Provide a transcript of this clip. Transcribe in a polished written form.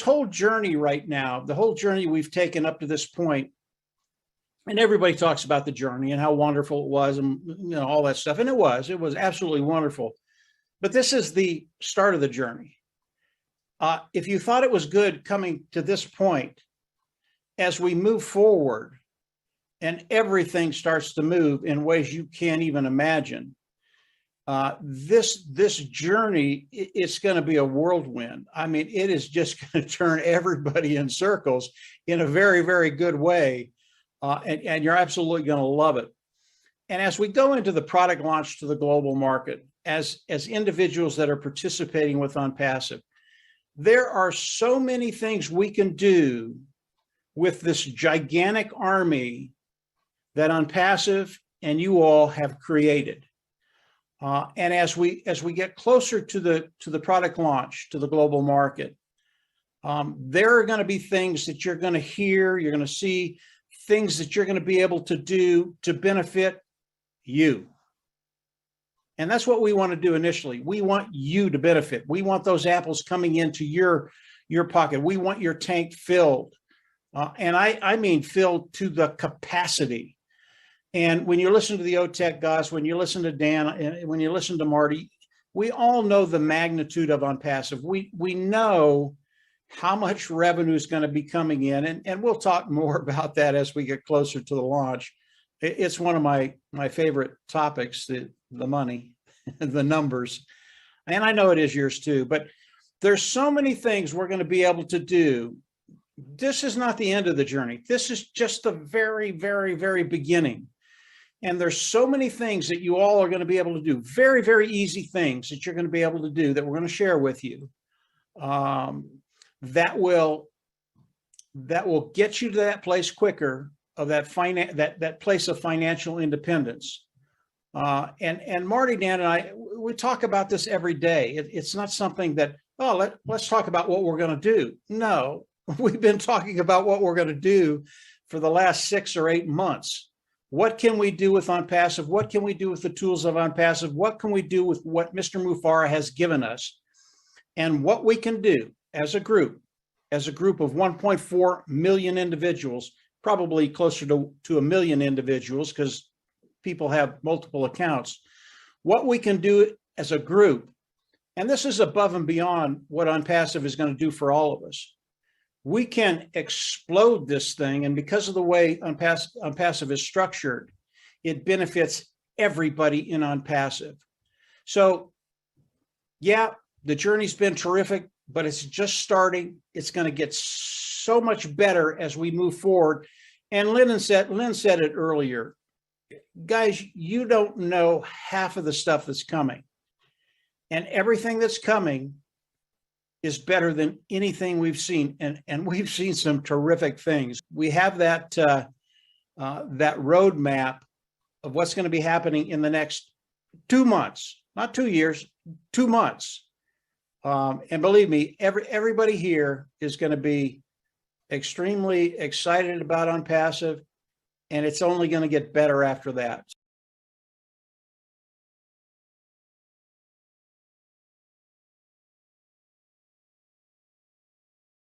whole journey right now, the whole journey we've taken up to this point, and everybody talks about the journey and how wonderful it was and all that stuff. And it was absolutely wonderful. But this is the start of the journey. If you thought it was good coming to this point, as we move forward and everything starts to move in ways you can't even imagine, this journey, it's going to be a whirlwind. I mean, it is just going to turn everybody in circles in a very, very good way. And you're absolutely going to love it. And as we go into the product launch to the global market, as individuals that are participating with Onpassive, there are so many things we can do with this gigantic army that Onpassive and you all have created. And as we get closer to the product launch to the global market, there are going to be things that you're going to hear, you're going to see things that you're going to be able to do to benefit you. And that's what we want to do initially. We want you to benefit. We want those apples coming into your pocket. We want your tank filled. And I mean filled to the capacity. And when you listen to the OTech guys, when you listen to Dan, and when you listen to Marty, we all know the magnitude of Onpassive. We know how much revenue is going to be coming in. And we'll talk more about that as we get closer to the launch. It's one of my favorite topics, the money, the numbers. And I know it is yours too, but there's so many things we're going to be able to do. This is not the end of the journey. This is just the very, very, very beginning. And there's so many things that you all are going to be able to do. Very, very easy things that you're going to be able to do that we're going to share with you. That will get you to that place quicker, of that place of financial independence. And Marty, Dan, and I, we talk about this every day. It's not something that, let's talk about what we're going to do. No, we've been talking about what we're going to do for the last 6 or 8 months. What can we do with Onpassive? What can we do with the tools of Onpassive? What can we do with what Mr. Mufareh has given us? And what we can do as a group of 1.4 million individuals, probably closer to 1 million individuals, because people have multiple accounts. What we can do as a group, and this is above and beyond what Onpassive is going to do for all of us. We can explode this thing, and because of the way Onpassive is structured, it benefits everybody in Onpassive. So, yeah, the journey's been terrific, but it's just starting. It's going to get so much better as we move forward. And Lynn said it earlier, guys, you don't know half of the stuff that's coming, and everything that's coming is better than anything we've seen. And we've seen some terrific things. We have that roadmap of what's going to be happening in the next 2 months, not 2 years, 2 months. And believe me, everybody here is going to be extremely excited about Onpassive, and it's only going to get better after that.